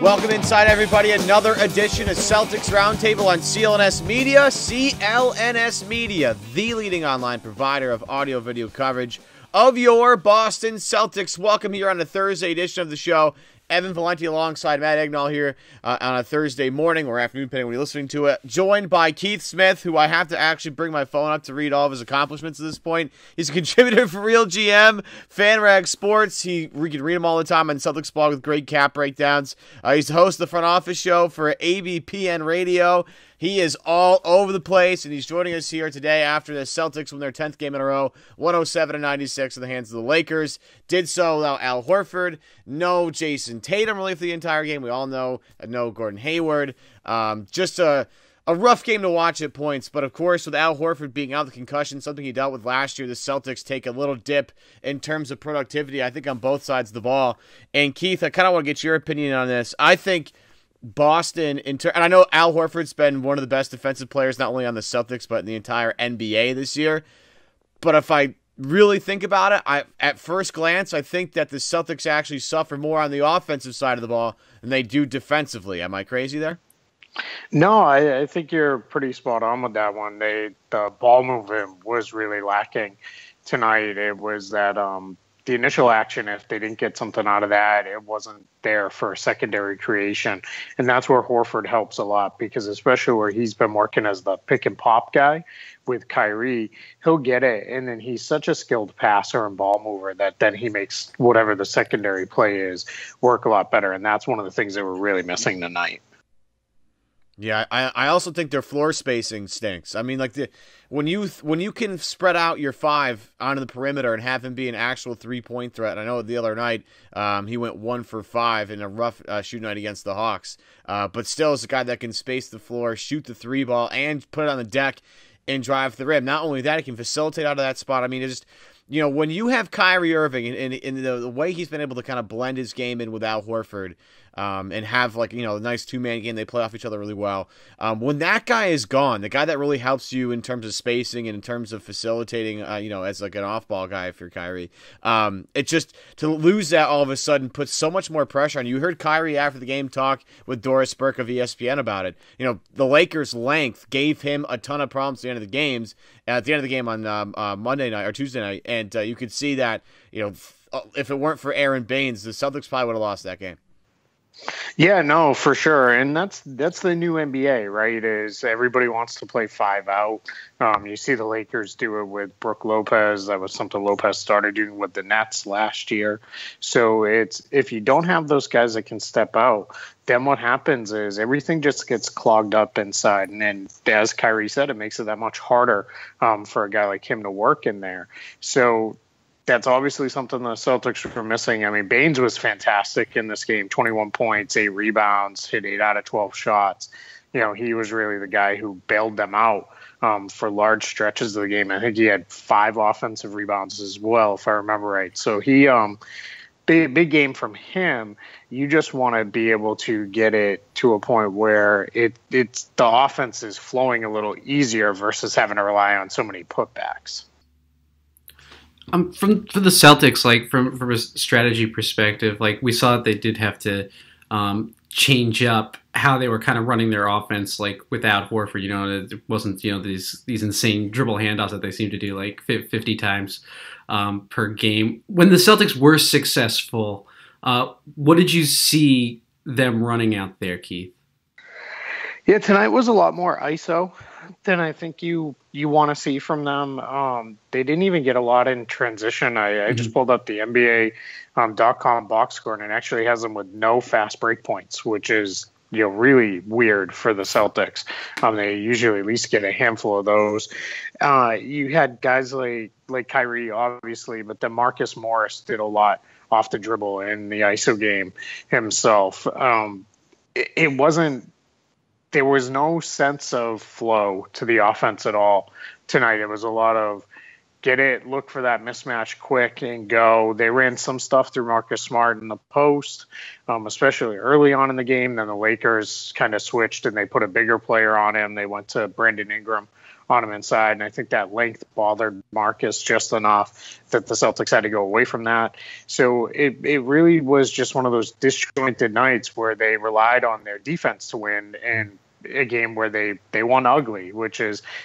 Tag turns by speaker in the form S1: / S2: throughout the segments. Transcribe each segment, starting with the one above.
S1: Welcome inside, everybody. Another edition of Celtics Roundtable on CLNS Media. CLNS Media, the leading online provider of audio-video coverage of your Boston Celtics. Welcome here on a Thursday edition of the show. Evan Valenti alongside Matt Egnall here on a Thursday morning or afternoon, depending when you're listening to it. Joined by Keith Smith, who I have to actually bring my phone up to read all of his accomplishments at this point. He's a contributor for Real GM, FanRag Sports. We can read him all the time on Celtics blog with great cap breakdowns. He's the host of the Front Office Show for ABPN Radio. He is all over the place, and he's joining us here today after the Celtics win their 10th game in a row, 107-96 in the hands of the Lakers. Did so without Al Horford, no Jason Tatum really for the entire game. We all know no Gordon Hayward. Just a rough game to watch at points, but of course with Al Horford being out with concussion, something he dealt with last year, the Celtics take a little dip in terms of productivity, I think on both sides of the ball. And Keith, I kind of want to get your opinion on this. I think Boston, and I know Al Horford's been one of the best defensive players, not only on the Celtics, but in the entire NBA this year. But if I really think about it, at first glance, I think that the Celtics actually suffer more on the offensive side of the ball than they do defensively. Am I crazy there?
S2: No, I think you're pretty spot on with that one. The ball movement was really lacking tonight. It was that the initial action, if they didn't get something out of that, it wasn't there for secondary creation. And that's where Horford helps a lot, because especially where he's been working as the pick and pop guy with Kyrie, he'll get it. And then he's such a skilled passer and ball mover that then he makes whatever the secondary play is work a lot better. And that's one of the things that we're really missing tonight.
S1: Yeah, I also think their floor spacing stinks. I mean, like when you can spread out your five onto the perimeter and have him be an actual 3-point threat. I know the other night he went 1 for 5 in a rough shooting night against the Hawks, but still is a guy that can space the floor, shoot the 3 ball, and put it on the deck and drive the rim. Not only that, he can facilitate out of that spot. I mean, it's just, when you have Kyrie Irving and the way he's been able to kind of blend his game in with Al Horford, and have a nice two-man game, they play off each other really well. When that guy is gone, the guy that really helps you in terms of spacing and in terms of facilitating, as like an off-ball guy for Kyrie, it just, to lose that all of a sudden puts so much more pressure on you. You heard Kyrie after the game talk with Doris Burke of ESPN about it. The Lakers' length gave him a ton of problems at the end of the games, at the end of the game on Monday night or Tuesday night, and you could see that, if it weren't for Aaron Baines, the Celtics probably would have lost that game.
S2: Yeah, no, for sure. And that's the new NBA, right? Is everybody wants to play 5 out. You see the Lakers do it with Brook Lopez. That was something Lopez started doing with the Nets last year. So it's, if you don't have those guys that can step out, then what happens is everything just gets clogged up inside. And then, as Kyrie said, it makes it that much harder for a guy like him to work in there. So that's obviously something the Celtics were missing. I mean, Baines was fantastic in this game, 21 points, 8 rebounds, hit 8 out of 12 shots. He was really the guy who bailed them out for large stretches of the game. I think he had 5 offensive rebounds as well, if I remember right. So he, big game from him. You just want to be able to get it to a point where it's the offense is flowing a little easier versus having to rely on so many putbacks.
S3: For the Celtics, like from a strategy perspective, like we saw that they did have to change up how they were kind of running their offense, like without Horford. It wasn't these insane dribble handoffs that they seem to do like 50 times per game. When the Celtics were successful, what did you see them running out there, Keith?
S2: Yeah, tonight was a lot more ISO than I think you want to see from them. They didn't even get a lot in transition. I just pulled up the NBA.com box score, and it actually has them with no fast break points, which is really weird for the Celtics. They usually at least get a handful of those. You had guys like Kyrie, obviously, but then Marcus Morris did a lot off the dribble in the ISO game himself. It wasn't. There was no sense of flow to the offense at all tonight. It was a lot of get it, look for that mismatch quick and go. They ran some stuff through Marcus Smart in the post, especially early on in the game. Then the Lakers kind of switched and they put a bigger player on him. They went to Brandon Ingram on him inside. And I think that length bothered Marcus just enough that the Celtics had to go away from that. So it really was just one of those disjointed nights where they relied on their defense to win, and a game where they won ugly, which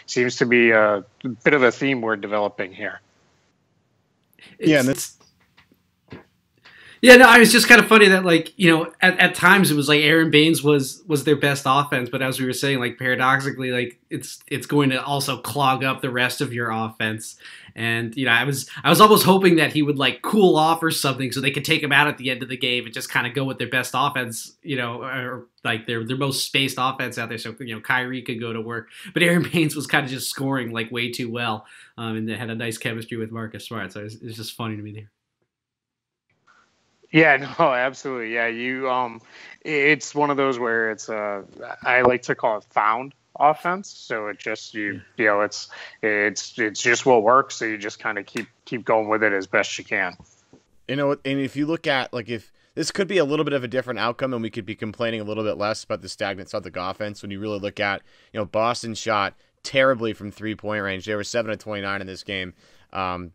S2: seems to be a bit of a theme we're developing here.
S3: Yeah, no, it was just kind of funny that, like, you know, at times it was like Aaron Baines was their best offense, but as we were saying, like, paradoxically, like, it's going to also clog up the rest of your offense. And, you know, I was almost hoping that he would, like, cool off or something so they could take him out at the end of the game and just kind of go with their best offense, you know, or like their most spaced offense out there. So, you know, Kyrie could go to work, but Aaron Baines was kind of just scoring like way too well, and they had a nice chemistry with Marcus Smart. So it's just funny to me there.
S2: Yeah, no, absolutely. Yeah, it's one of those where it's I like to call it found offense. So it just you know it's just what works. So you just kind of keep going with it as best you can.
S1: You know, and if you look at, like, if this could be a little bit of a different outcome, and we could be complaining a little bit less about the stagnant Celtic offense. When you really look at, you know, Boston shot terribly from 3-point range. They were 7 of 29 in this game.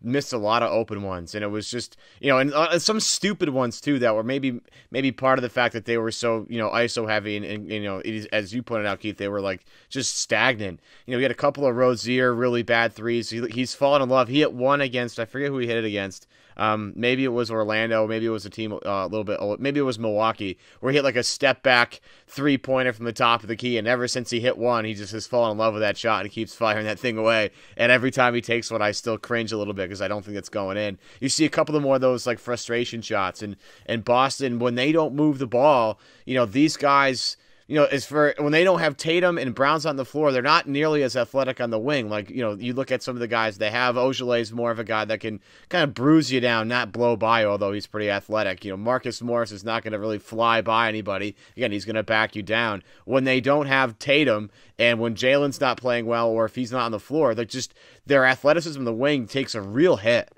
S1: Missed a lot of open ones, and it was just, you know, and some stupid ones too that were maybe part of the fact that they were so, you know, ISO heavy, and you know, as you pointed out, Keith, they were like just stagnant. You know, he had a couple of Rozier really bad threes. He's fallen in love. He hit one against, I forget who he hit it against. Maybe it was Orlando, maybe it was a team a little bit old, maybe it was Milwaukee, where he hit like a step back 3-pointer from the top of the key, and ever since he hit one, he just has fallen in love with that shot, and he keeps firing that thing away. And every time he takes one, I still cringe a little bit because I don't think it's going in. You see a couple of more of those like frustration shots, and Boston, when they don't move the ball, you know, these guys, you know, when they don't have Tatum and Brown's on the floor, they're not nearly as athletic on the wing. Like, you know, you look at some of the guys they have. Ojelay's more of a guy that can kind of bruise you down, not blow by, although he's pretty athletic. You know, Marcus Morris is not going to really fly by anybody. Again, he's going to back you down. When they don't have Tatum, and when Jalen's not playing well, or if he's not on the floor, their athleticism in the wing takes a real hit.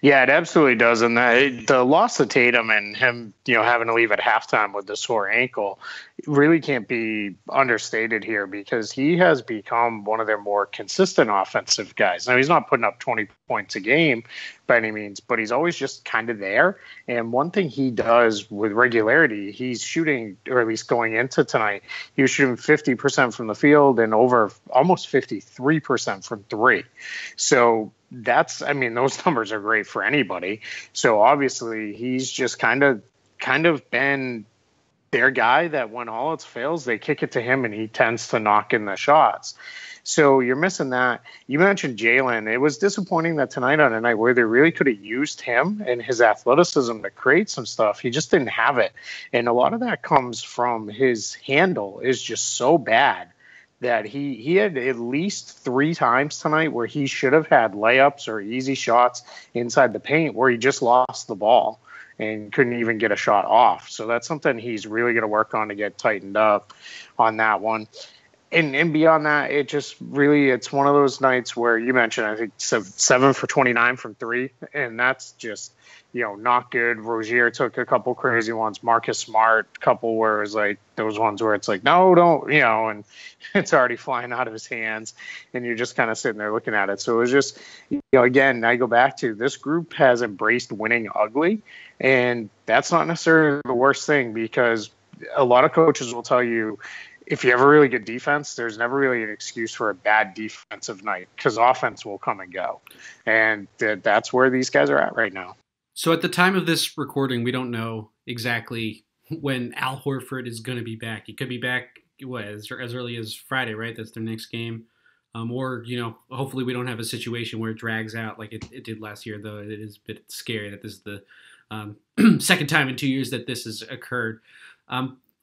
S2: Yeah, it absolutely does. And the loss of Tatum and him, you know, having to leave at halftime with the sore ankle really can't be understated here, because he has become one of their more consistent offensive guys. Now, he's not putting up 20 points a game by any means, but he's always just kind of there. And one thing he does with regularity, he's shooting, or at least going into tonight, he was shooting 50% from the field and over almost 53% from three. So those numbers are great for anybody. So obviously he's just kind of been their guy that when all else fails, they kick it to him and he tends to knock in the shots. So you're missing that. You mentioned Jalen. It was disappointing that tonight, on a night where they really could have used him and his athleticism to create some stuff, he just didn't have it. And a lot of that comes from his handle is just so bad that he had at least 3 times tonight where he should have had layups or easy shots inside the paint where he just lost the ball and couldn't even get a shot off. So that's something he's really going to work on to get tightened up on that one. And beyond that, it's one of those nights where you mentioned, I think, 7 for 29 from 3, and that's just, you know, not good. Rozier took a couple crazy ones. Marcus Smart, a couple where it was like those ones where it's like, no, don't, you know, and it's already flying out of his hands, and you're just kind of sitting there looking at it. So it was just, you know, again, I go back to this group has embraced winning ugly, and that's not necessarily the worst thing, because a lot of coaches will tell you, if you have a really good defense, there's never really an excuse for a bad defensive night, because offense will come and go. And that's where these guys are at right now.
S3: So at the time of this recording, we don't know exactly when Al Horford is going to be back. He could be back as early as Friday, right? That's their next game. Or, you know, hopefully we don't have a situation where it drags out like it did last year, though it is a bit scary that this is the second time in 2 years that this has occurred.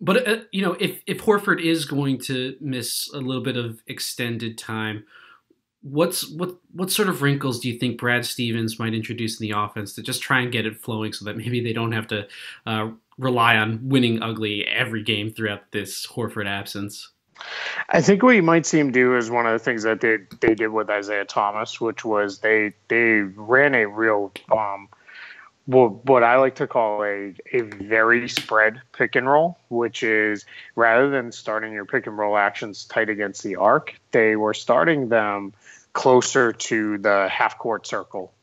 S3: But you know, if Horford is going to miss a little bit of extended time, what sort of wrinkles do you think Brad Stevens might introduce in the offense to just try and get it flowing, so that maybe they don't have to rely on winning ugly every game throughout this Horford absence?
S2: I think what you might see him do is one of the things that they did with Isaiah Thomas, which was they ran a real what I like to call a very spread pick and roll, which is rather than starting your pick and roll actions tight against the arc, they were starting them closer to the half court circle,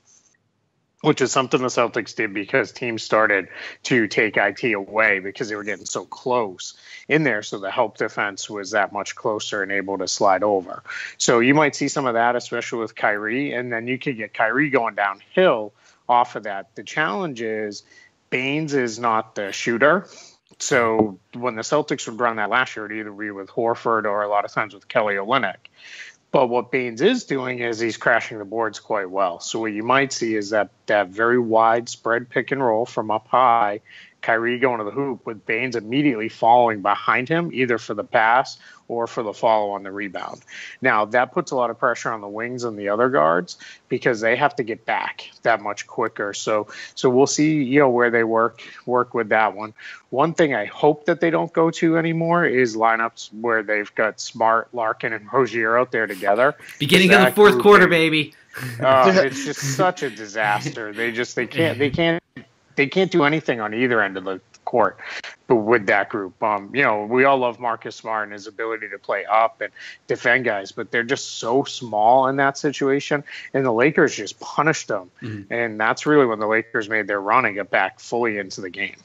S2: which is something the Celtics did because teams started to take IT away because they were getting so close in there. So the help defense was that much closer and able to slide over. So you might see some of that, especially with Kyrie, and then you could get Kyrie going downhill off of that. The challenge is Baines is not the shooter. So when the Celtics would run that last year, it'd either be with Horford or a lot of times with Kelly Olynyk. But what Baines is doing is he's crashing the boards quite well. So what you might see is that very wide spread pick and roll from up high, Kyrie going to the hoop with Baines immediately following behind him, either for the pass or for the follow on the rebound. Now, that puts a lot of pressure on the wings and the other guards because they have to get back that much quicker. So we'll see, where they work with that one. One thing I hope that they don't go to anymore is lineups where they've got Smart, Larkin, and Rozier out there together.
S3: Beginning of the fourth quarter, baby.
S2: It's just such a disaster. They can't do anything on either end of the court with that group. We all love Marcus Smart and his ability to play up and defend guys, but they're just so small in that situation. And the Lakers just punished them. Mm-hmm. And that's really when the Lakers made their run and got back fully into the game.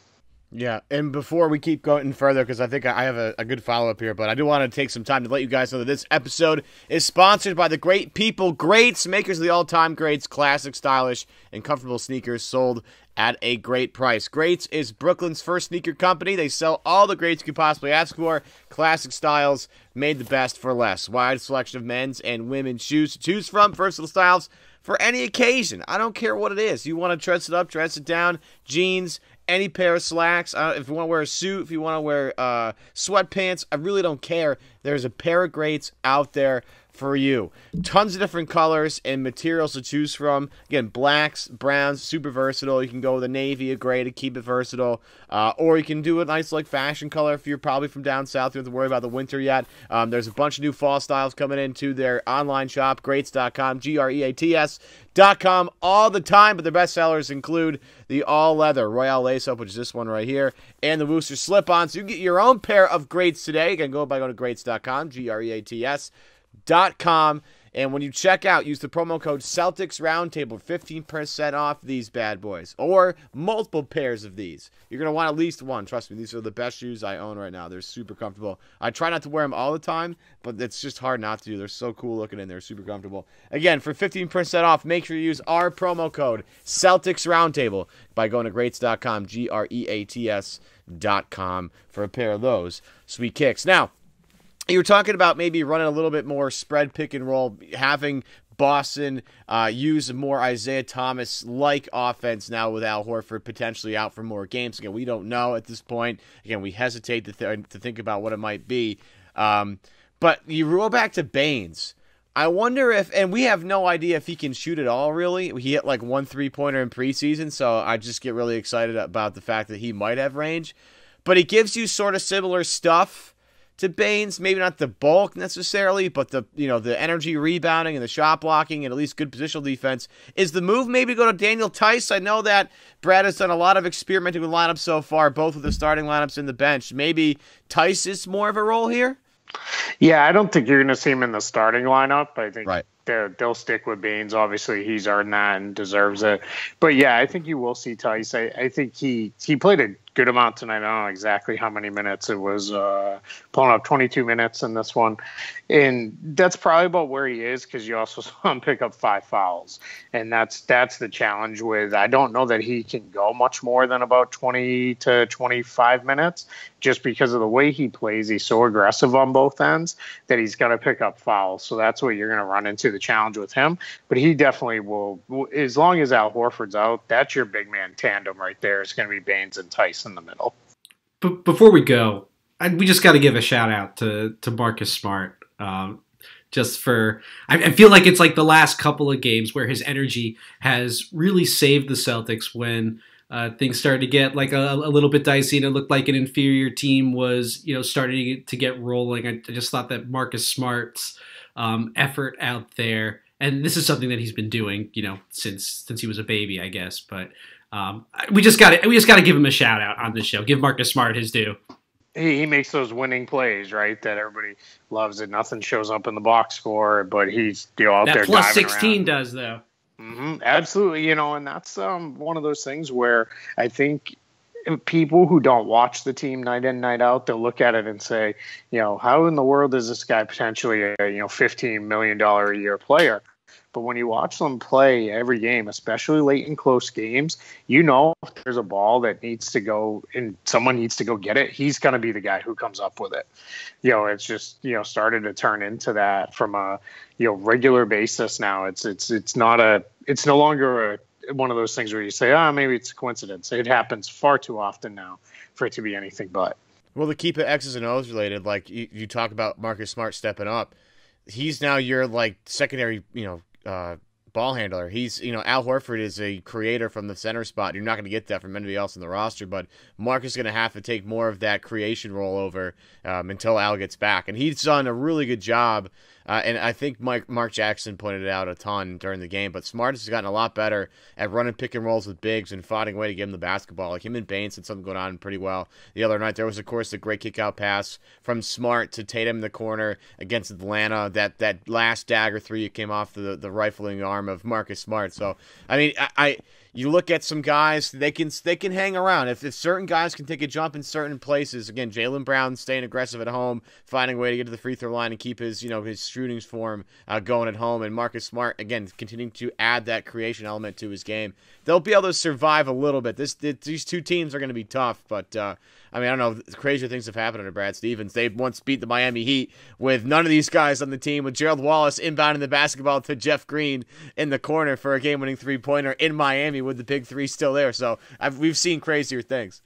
S1: Yeah, and before we keep going further, because I think I have a good follow-up here, but I do want to take some time to let you guys know that this episode is sponsored by the great people, Greats, makers of the all-time greats, classic, stylish, and comfortable sneakers sold at a great price. Greats is Brooklyn's first sneaker company. They sell all the greats you could possibly ask for, classic styles, made the best for less. Wide selection of men's and women's shoes to choose from, versatile styles for any occasion. I don't care what it is. You want to dress it up, dress it down, jeans, any pair of slacks. If you want to wear a suit, if you want to wear sweatpants, I really don't care. There's a pair of greats out there for you. Tons of different colors and materials to choose from. Again, blacks, browns, super versatile. You can go with a navy, a gray to keep it versatile. Or you can do a nice fashion color if you're probably from down south. You don't have to worry about the winter yet. There's a bunch of new fall styles coming into their online shop, greats.com, greats.com, all the time. But their best sellers include the all-leather Royale Lace-Up, which is this one right here, and the Wooster Slip-On. So you can get your own pair of greats today. You can go by going to greats.com, greats.com, and when you check out, use the promo code Celtics Roundtable, 15% off these bad boys, or multiple pairs of these. You're going to want at least one. Trust me, these are the best shoes I own right now. They're super comfortable. I try not to wear them all the time, but it's just hard not to do. They're so cool looking and they're super comfortable. Again, for 15% off, make sure you use our promo code Celtics Roundtable by going to greats.com, greats.com, for a pair of those sweet kicks. Now, you were talking about maybe running a little bit more spread pick and roll, having Boston use a more Isaiah Thomas-like offense now with Al Horford potentially out for more games. Again, we don't know at this point. Again, we hesitate to think about what it might be. But you roll back to Baines. I wonder if, and we have no idea if he can shoot at all, really. He hit like 1 3-pointer in preseason, so I just get really excited about the fact that he might have range. But he gives you sort of similar stuff to Baines, maybe not the bulk necessarily, but the energy rebounding and the shot blocking and at least good positional defense. Is the move maybe to go to Daniel Tice? I know that Brad has done a lot of experimenting with lineups so far, both with the starting lineups and the bench. Maybe Tice is more of a role here?
S2: Yeah, I don't think you're going to see him in the starting lineup. I think
S1: right.
S2: They'll stick with Baines. Obviously, he's earned that and deserves it. But yeah, I think you will see Tice. I think he played a good amount tonight. I don't know exactly how many minutes it was. Pulling up 22 minutes in this one. And that's probably about where he is because you also saw him pick up 5 fouls. And that's the challenge with, I don't know that he can go much more than about 20 to 25 minutes just because of the way he plays. He's so aggressive on both ends that he's got to pick up fouls. So that's what you're going to run into, the challenge with him. But he definitely will, as long as Al Horford's out, that's your big man tandem right there. It's going to be Baines and Tice in the middle.
S3: But before we go, we just got to give a shout out to Marcus Smart. Just for, I feel like it's like the last couple of games where his energy has really saved the Celtics when things started to get like a little bit dicey and it looked like an inferior team was, starting to get rolling. I just thought that Marcus Smart's effort out there, and this is something that he's been doing, since he was a baby, I guess, but We just got to give him a shout out on this show. Give Marcus Smart his due.
S2: He makes those winning plays, right? That everybody loves. It. Nothing shows up in the box score, but he's out
S3: that
S2: there.
S3: Plus
S2: diving
S3: 16
S2: around.
S3: Does though.
S2: Mm-hmm. Absolutely, and that's one of those things where I think people who don't watch the team night in, night out, they'll look at it and say, how in the world is this guy potentially a $15 million a year player? But when you watch them play every game, especially late in close games, if there's a ball that needs to go and someone needs to go get it, he's going to be the guy who comes up with it. It's just, started to turn into that from a, regular basis now. It's no longer one of those things where you say, maybe it's a coincidence. It happens far too often now for it to be anything but.
S1: Well, to keep it X's and O's related, like you talk about Marcus Smart stepping up, he's now your secondary, ball handler. He's, Al Horford is a creator from the center spot. You're not going to get that from anybody else in the roster, but Marcus is going to have to take more of that creation role over until Al gets back. And he's done a really good job. And I think Mark Jackson pointed it out a ton during the game, but Smart has gotten a lot better at running pick and rolls with bigs and finding a way to get him the basketball. Like him and Baines had something going on pretty well the other night. There was, of course, the great kick-out pass from Smart to Tatum in the corner against Atlanta. That last dagger three came off the rifling arm of Marcus Smart. So, I mean, you look at some guys, they can hang around. If certain guys can take a jump in certain places, again, Jaylen Brown staying aggressive at home, finding a way to get to the free throw line and keep his his shooting form going at home, and Marcus Smart again continuing to add that creation element to his game, they'll be able to survive a little bit. These two teams are going to be tough, but I don't know. Crazier things have happened under Brad Stevens. They once beat the Miami Heat with none of these guys on the team, with Gerald Wallace inbounding the basketball to Jeff Green in the corner for a game-winning three-pointer in Miami with the big three still there. So we've seen crazier things.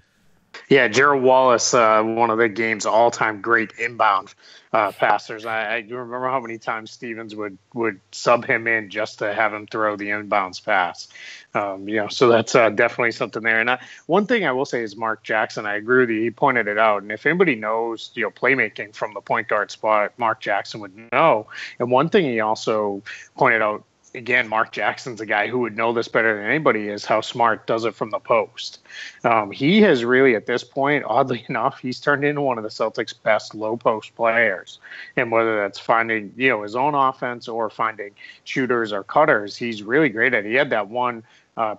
S2: Yeah, Gerald Wallace, one of the game's all-time great inbound passers. I do remember how many times Stevens would sub him in just to have him throw the inbounds pass. So that's definitely something there. And one thing I will say is Mark Jackson, I agree with you. He pointed it out. And if anybody knows, playmaking from the point guard spot, Mark Jackson would know. And one thing he also pointed out, again, Mark Jackson's a guy who would know this better than anybody, is how Smart does it from the post. He has really, at this point, oddly enough, he's turned into one of the Celtics' best low post players. And whether that's finding, his own offense or finding shooters or cutters, he's really great at it. He had that one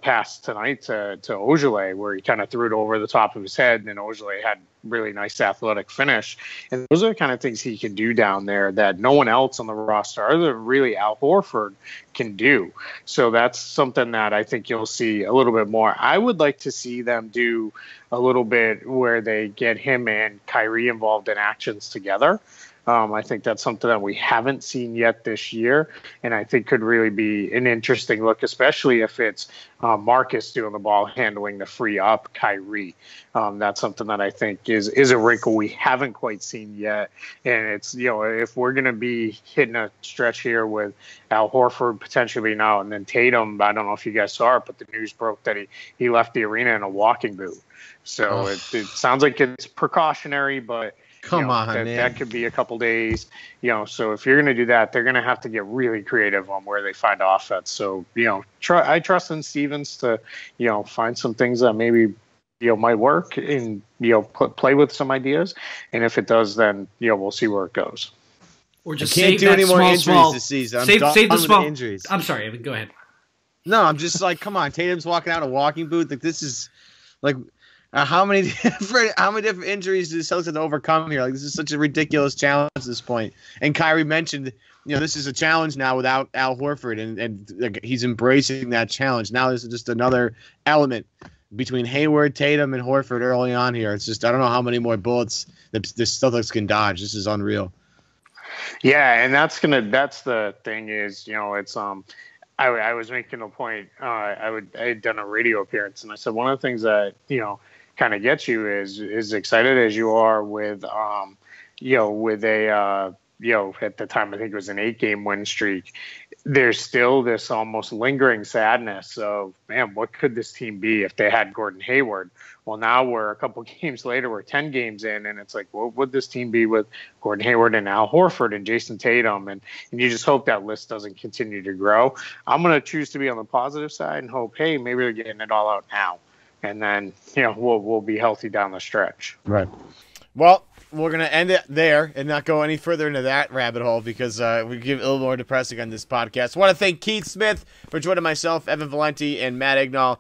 S2: pass tonight to Ogilvy where he kind of threw it over the top of his head, and then Ogilvy had really nice athletic finish. And those are the kind of things he can do down there that no one else on the roster, other than really Al Horford, can do. So that's something that I think you'll see a little bit more. I would like to see them do a little bit where they get him and Kyrie involved in actions together. I think that's something that we haven't seen yet this year, and I think could really be an interesting look, especially if it's Marcus doing the ball handling to free up Kyrie. That's something that I think is a wrinkle we haven't quite seen yet. And it's, if we're going to be hitting a stretch here with Al Horford potentially being out, and then Tatum, I don't know if you guys saw it, but the news broke that he left the arena in a walking boot. So it sounds like it's precautionary, but
S1: Come on, man.
S2: That could be a couple days, so if you're going to do that, they're going to have to get really creative on where they find offense. So, I trust in Stevens to, find some things that maybe, might work and, play with some ideas. And if it does, then, we'll see where it goes.
S3: Or just
S1: can't do any more injuries this season.
S3: Save the small
S1: injuries.
S3: I'm sorry, Evan, go ahead.
S1: No, I'm just like, come on. Tatum's walking out a walking boot. Like, this is like, how many different injuries do the Celtics have to overcome here? Like, this is such a ridiculous challenge at this point. And Kyrie mentioned, this is a challenge now without Al Horford, and like, he's embracing that challenge. Now this is just another element between Hayward, Tatum, and Horford early on here. It's just, I don't know how many more bullets the Celtics can dodge. This is unreal.
S2: Yeah, and that's the thing is, it's I was making a point. I had done a radio appearance, and I said one of the things that kind of gets you is excited as you are with with a at the time I think it was an 8-game win streak. there's still this almost lingering sadness of, man, what could this team be if they had Gordon Hayward? Well, now we're a couple games later, we're 10 games in, and it's like, what would this team be with Gordon Hayward and Al Horford and Jason Tatum? And you just hope that list doesn't continue to grow. I'm going to choose to be on the positive side and hope, hey, maybe they're getting it all out now. And then, we'll be healthy down the stretch.
S1: Right. Well, we're going to end it there and not go any further into that rabbit hole because we get a little more depressing on this podcast. I want to thank Keith Smith for joining myself, Evan Valenti, and Matt Ignall.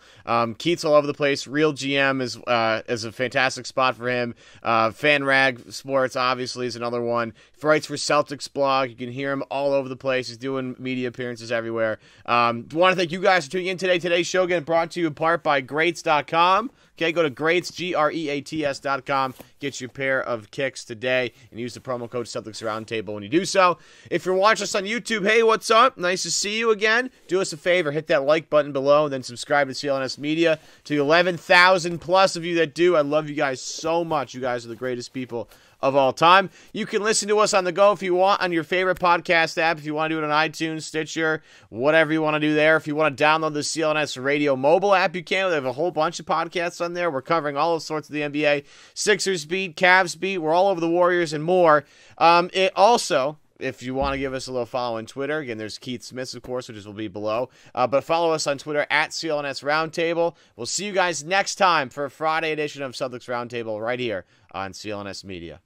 S1: Keith's all over the place. Real GM is a fantastic spot for him. FanRag Sports, obviously, is another one. He writes for Celtics blog. You can hear him all over the place. He's doing media appearances everywhere. Want to thank you guys for tuning in today. Today's show getting brought to you in part by Greats.com. Okay, go to Greats, GREATS.com. Get your pair of kicks today and use the promo code Celtics Roundtable when you do so. If you're watching us on YouTube, hey, what's up? Nice to see you again. Do us a favor, hit that like button below and then subscribe to CLNS Media. To the 11,000 plus of you that do, I love you guys so much. You guys are the greatest people of all time. You can listen to us on the go if you want on your favorite podcast app. If you want to do it on iTunes, Stitcher, whatever you want to do there. If you want to download the CLNS Radio mobile app, you can. We have a whole bunch of podcasts on there. We're covering all sorts of the NBA. Sixers beat, Cavs beat. We're all over the Warriors and more. It also, if you want to give us a little follow on Twitter, again, there's Keith Smith, of course, which will be below. But follow us on Twitter at CLNS Roundtable. We'll see you guys next time for a Friday edition of Celtics Roundtable right here on CLNS Media.